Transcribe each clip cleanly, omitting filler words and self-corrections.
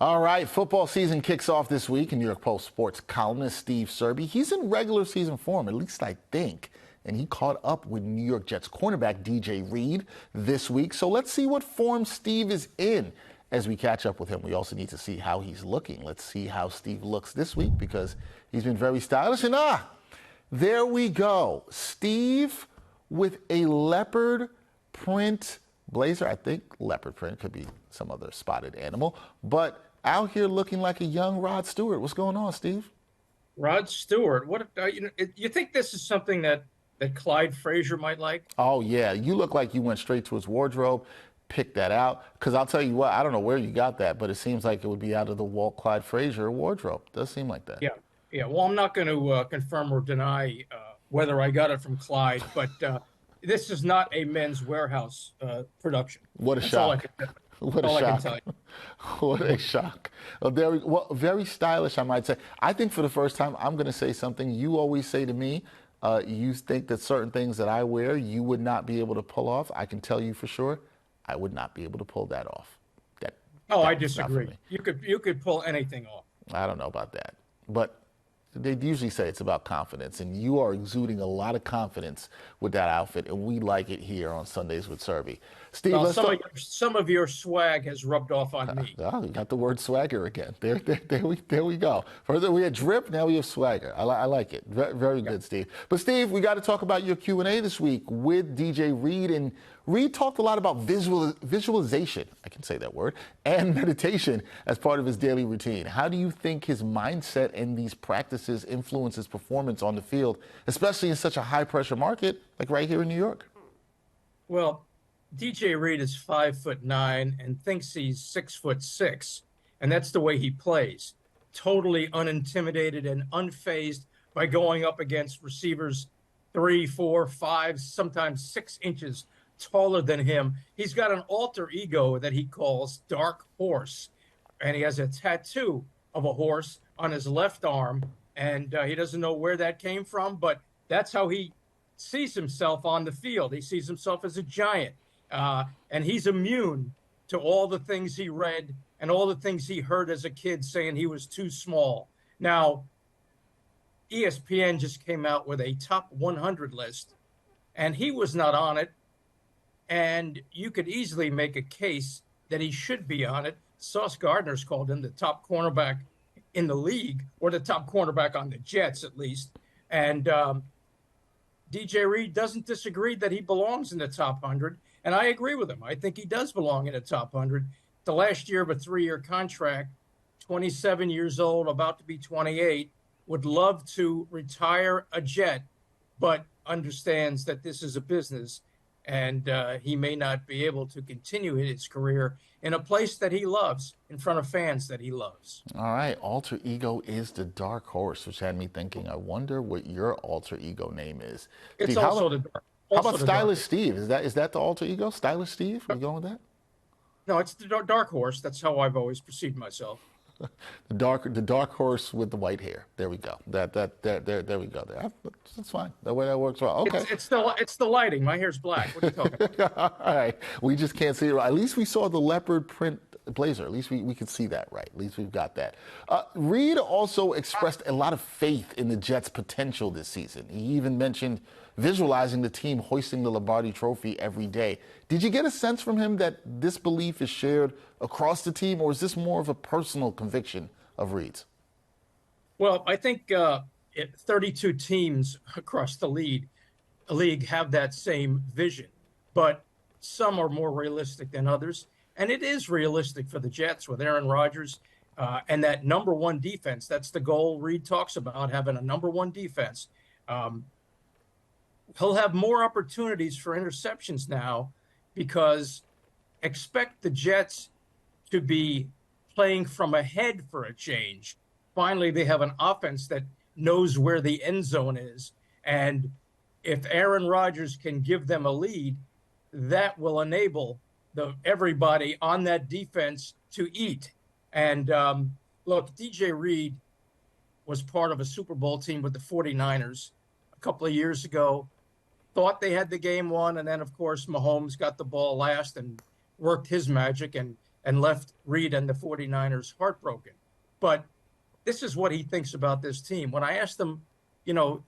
All right, football season kicks off this week, and New York Post sports columnist Steve Serby, he's in regular season form, at least I think, and he caught up with New York Jets cornerback D.J. Reed this week. So let's see what form Steve is in as we catch up with him. We also need to see how he's looking. Let's see how Steve looks this week because he's been very stylish. And there we go. Steve with a leopard print blazer. I think leopard print could be some other spotted animal, but out here looking like a young Rod Stewart. What's going on, Steve? Rod Stewart. What you think this is something that Clyde Frazier might like? Oh yeah, you look like you went straight to his wardrobe, picked that out. Because I'll tell you what, I don't know where you got that, but it seems like it would be out of the Walt Clyde Frazier wardrobe. Does seem like that. Yeah. Well, I'm not going to confirm or deny whether I got it from Clyde, but this is not a Men's Warehouse production. What a That's shock! What a all I can shock! tell you. What a shock! Very stylish, I might say. I think for the first time, I'm going to say something you always say to me. You think that certain things that I wear, you would not be able to pull off. I can tell you for sure, I would not be able to pull that off. I disagree. You could pull anything off. I don't know about that, but they usually say it's about confidence, and you are exuding a lot of confidence with that outfit, and we like it here on Sundays with Serby. Steve, well, some of your swag has rubbed off on me. Oh, you got the word swagger again. There we go. Further, we had drip, now we have swagger. I like it. Very good, Steve. But Steve, we got to talk about your Q&A this week with DJ Reed, and Reed talked a lot about visualization, I can say that word, and meditation as part of his daily routine. How do you think his mindset and these practices influence his performance on the field, especially in such a high-pressure market like right here in New York? Well, DJ Reed is 5'9" and thinks he's 6'6", and that's the way he plays. Totally unintimidated and unfazed by going up against receivers 3, 4, 5, sometimes 6 inches taller than him. He's got an alter ego that he calls Dark Horse, and he has a tattoo of a horse on his left arm, and he doesn't know where that came from, but that's how he sees himself on the field. He sees himself as a giant, and he's immune to all the things he read and all the things he heard as a kid saying he was too small. Now, ESPN just came out with a top 100 list, and he was not on it. And you could easily make a case that he should be on it. Sauce Gardner's called him the top cornerback in the league, or the top cornerback on the Jets, at least. And DJ Reed doesn't disagree that he belongs in the top 100. And I agree with him. I think he does belong in the top 100. The last year of a 3-year contract, 27 years old, about to be 28, would love to retire a Jet, but understands that this is a business. And he may not be able to continue his career in a place that he loves, in front of fans that he loves. All right, alter ego is the Dark Horse, which had me thinking, I wonder what your alter ego name is. It's Steve, also how about Stylish Steve? Is that the alter ego? Stylish Steve? Are you going with that? No, it's the Dark Horse. That's how I've always perceived myself. The dark horse with the white hair. There we go. There we go. That's fine. That way that works well. Okay. It's the lighting. My hair's black. What are you talking about? All right. We just can't see it right. At least we saw the leopard print blazer. At least we can see that right. At least we've got that. Reed also expressed a lot of faith in the Jets' potential this season. He even mentioned visualizing the team hoisting the Lombardi Trophy every day. Did you get a sense from him that this belief is shared across the team, or is this more of a personal conviction of Reed's? Well, I think 32 teams across the league have that same vision, but some are more realistic than others. And it is realistic for the Jets with Aaron Rodgers and that number one defense. That's the goal Reed talks about, having a number one defense. He'll have more opportunities for interceptions now because expect the Jets to be playing from ahead for a change. Finally, they have an offense that knows where the end zone is. And if Aaron Rodgers can give them a lead, that will enable everybody on that defense to eat. And look, DJ Reed was part of a Super Bowl team with the 49ers a couple of years ago. Thought they had the game won, and then, of course, Mahomes got the ball last and worked his magic, and and left Reed and the 49ers heartbroken. But this is what he thinks about this team. When I asked him,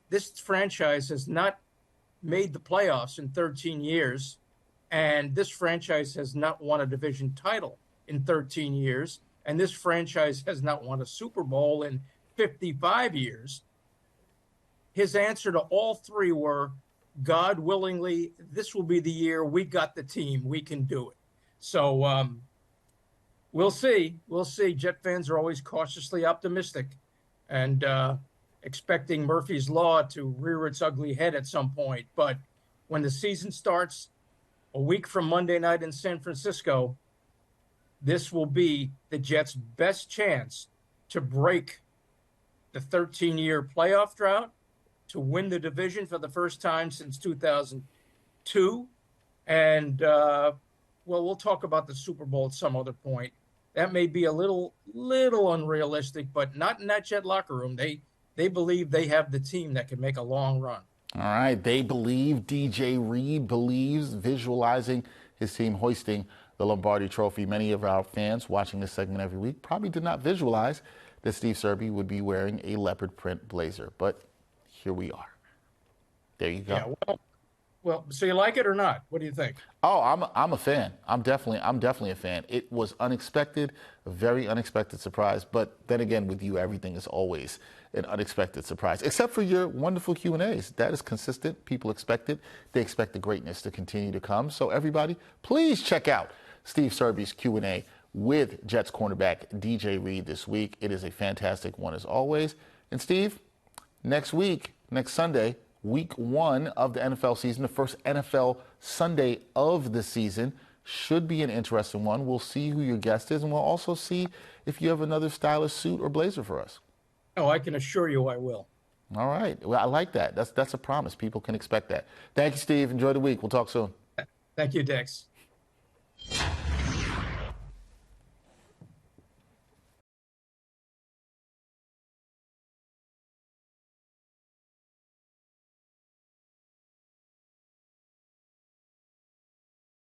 this franchise has not made the playoffs in 13 years, and this franchise has not won a division title in 13 years, and this franchise has not won a Super Bowl in 55 years. His answer to all three were, God willingly, this will be the year we got the team. We can do it. So we'll see. We'll see. Jet fans are always cautiously optimistic and expecting Murphy's Law to rear its ugly head at some point. But when the season starts a week from Monday night in San Francisco, this will be the Jets' best chance to break the 13-year playoff drought, to win the division for the first time since 2002. And, we'll talk about the Super Bowl at some other point. That may be a little unrealistic, but not in that Jet locker room. They believe they have the team that can make a long run. All right. They believe. DJ Reed believes, visualizing his team hoisting the Lombardi Trophy. Many of our fans watching this segment every week probably did not visualize that Steve Serby would be wearing a leopard print blazer, but here we are. There you go. Yeah, well, so you like it or not? What do you think? Oh, I'm a fan. I'm definitely a fan. It was unexpected, a very unexpected surprise. But then again, with you, everything is always an unexpected surprise, except for your wonderful Q&As. That is consistent. People expect it. They expect the greatness to continue to come. So everybody, please check out Steve Serby's Q&A with Jets cornerback DJ Reed this week. It is a fantastic one as always. And Steve, next Sunday, week 1 of the NFL season, the first NFL Sunday of the season, should be an interesting one. We'll see who your guest is, and we'll also see if you have another stylish suit or blazer for us. Oh, I can assure you I will. All right. Well, I like that. That's a promise. People can expect that. Thank you, Steve. Enjoy the week. We'll talk soon. Thank you, Dex.